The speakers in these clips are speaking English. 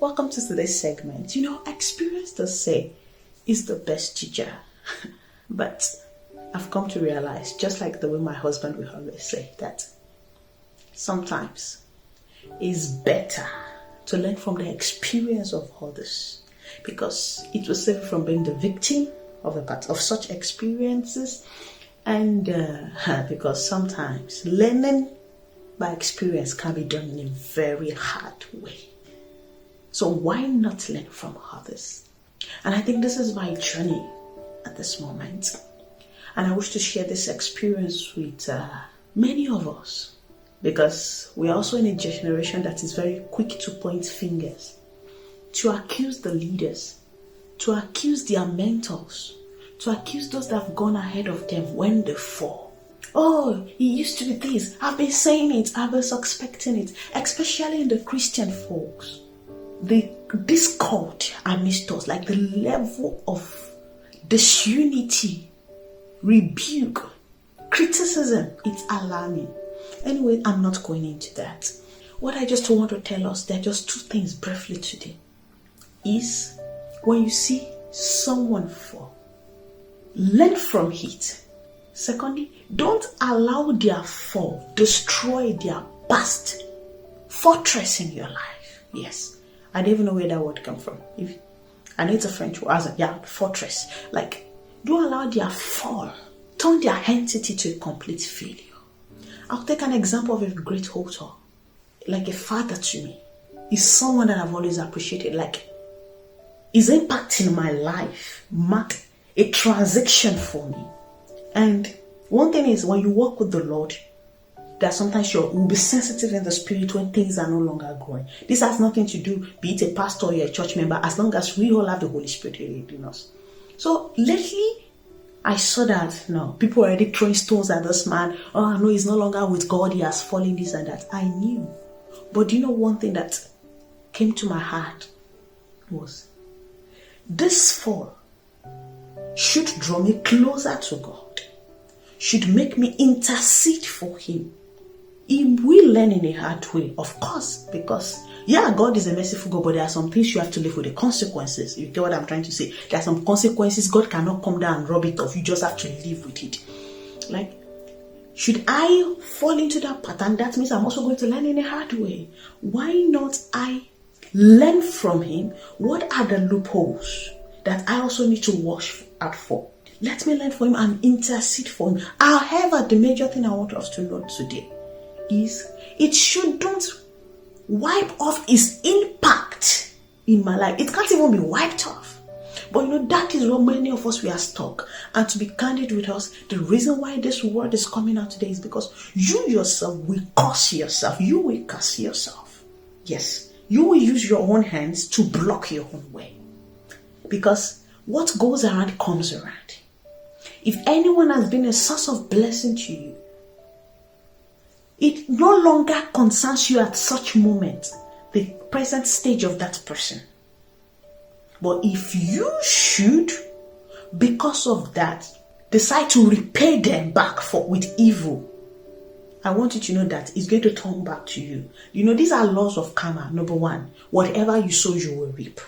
Welcome to today's segment. Experience, they say, is the best teacher. But I've come to realize, just like the way my husband will always say, that sometimes it's better to learn from the experience of others, because it will save you from being the victim of such experiences, and because sometimes learning by experience can be done in a very hard way. So why not learn from others? And I think this is my journey at this moment. And I wish to share this experience with many of us, because we're also in a generation that is very quick to point fingers, to accuse the leaders, to accuse their mentors, to accuse those that have gone ahead of them when they fall. Oh, it used to be this. I've been saying it. I've been suspecting it, especially in the Christian folks. The discord amidst us, like the level of disunity, rebuke, criticism, it's alarming. Anyway, I'm not going into that. What I just want to tell us, there are just two things briefly today, is when you see someone fall, learn from it. Secondly, don't allow their fall destroy their past fortress in your life. Yes. I don't even know where that word comes from. I know it's a French word. Fortress. Like, don't allow their fall turn their entity to a complete failure. I'll take an example of a great author, like a father to me. He's someone that I've always appreciated. Like, his impact in my life marked a transition for me. And one thing is, when you walk with the Lord, that sometimes you will be sensitive in the spirit when things are no longer growing. This has nothing to do, be it a pastor or a church member, as long as we all have the Holy Spirit in us. So lately, I saw that, people are already throwing stones at this man. Oh, no, he's no longer with God. He has fallen, this and that. I knew. But one thing that came to my heart was, this fall should draw me closer to God, should make me intercede for him. He will learn in a hard way, of course, because, God is a merciful God, but there are some things you have to live with the consequences. You get what I'm trying to say? There are some consequences. God cannot come down and rub it off. You just have to live with it. Like, should I fall into that pattern? That means I'm also going to learn in a hard way. Why not I learn from him? What are the loopholes that I also need to watch out for? Let me learn from him and intercede for him. However, the major thing I want us to know today is it shouldn't wipe off his impact in my life. It can't even be wiped off. But that is what many of us, we are stuck. And to be candid with us, the reason why this word is coming out today is because you yourself will curse yourself. You will curse yourself. Yes. You will use your own hands to block your own way. Because what goes around comes around. If anyone has been a source of blessing to you, it no longer concerns you at such moment, the present stage of that person. But if you should, because of that, decide to repay them back with evil, I want you to know that it's going to turn back to you. These are laws of karma. Number one, whatever you sow, you will reap.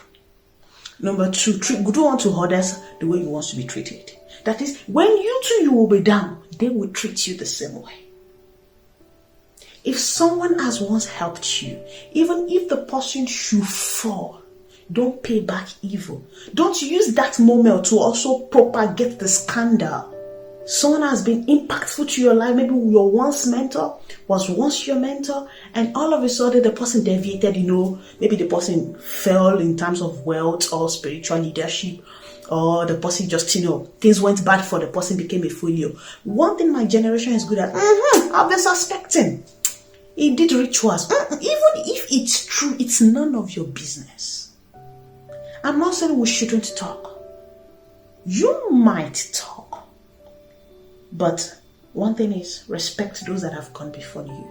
Number two, do unto others the way you want to be treated. That is, when you will be down, they will treat you the same way. If someone has once helped you, even if the person should fall, don't pay back evil. Don't use that moment to also propagate the scandal. Someone has been impactful to your life. Maybe your once mentor was once your mentor, and all of a sudden the person deviated, maybe the person fell in terms of wealth or spiritual leadership, or the person just, things went bad for the person, became a failure. One thing my generation is good at, I've been suspecting. He did rituals. Even if it's true, it's none of your business. I'm not saying we shouldn't talk. You might talk. But one thing is, respect those that have gone before you.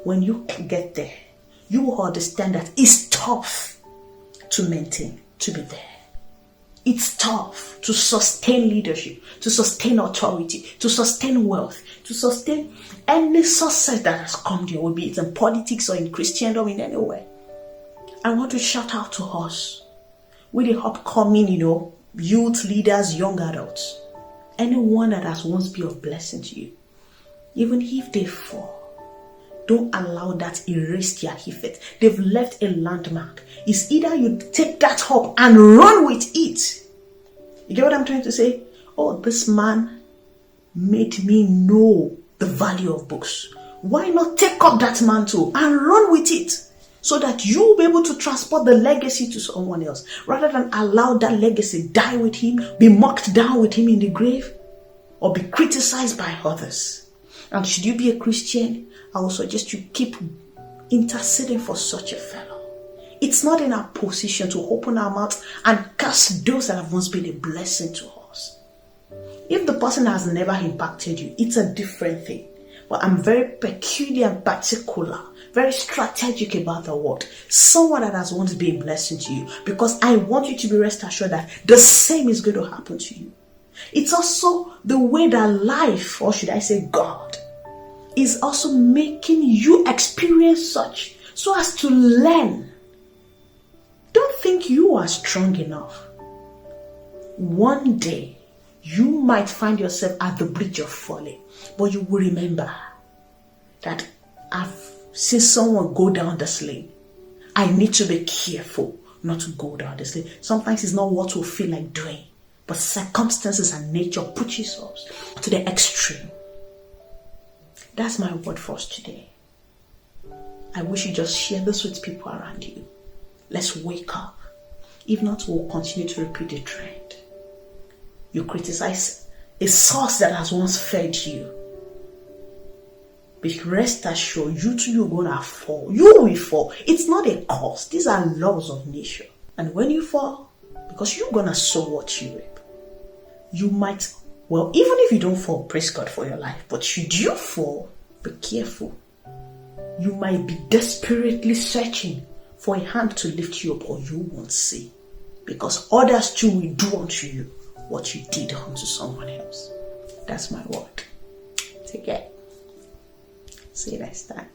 When you get there, you will understand that it's tough to maintain, to be there. It's tough to sustain leadership, to sustain authority, to sustain wealth, to sustain any success that has come to you, be it in politics or in Christendom, in any way. I want to shout out to us, with the upcoming, youth leaders, young adults, anyone that has once been of blessing to you, even if they fall, don't allow that erase their effect. They've left a landmark. It's either you take that up and run with it. You get what I'm trying to say? Oh, this man made me know the value of books. Why not take up that mantle and run with it? So that you'll be able to transport the legacy to someone else, rather than allow that legacy die with him, be mocked down with him in the grave, or be criticized by others. And should you be a Christian, I will suggest you keep interceding for such a fellow. It's not in our position to open our mouth and curse those that have once been a blessing to us. If the person has never impacted you, it's a different thing. But I'm very peculiar and particular, very strategic about the word. Someone that has once been a blessing to you, because I want you to be rest assured that the same is going to happen to you. It's also the way that life, or should I say God, is also making you experience such, so as to learn. Don't think you are strong enough. One day, you might find yourself at the bridge of falling, but you will remember that I've seen someone go down this lane. I need to be careful not to go down this lane. Sometimes it's not what we feel like doing, but circumstances and nature pushes us to the extreme. That's my word for us today. I wish you just share this with people around you. Let's wake up. If not, we'll continue to repeat the trend. You criticize a source that has once fed you. But rest assured, you too, you're going to fall. You will fall. It's not a cause. These are laws of nature. And when you fall, because you're going to sow what you reap, you might, even if you don't fall, praise God for your life. But should you fall, be careful. You might be desperately searching for a hand to lift you up, or you won't see. Because others too will do unto you what you did unto someone else. That's my word. Take care. See you next time.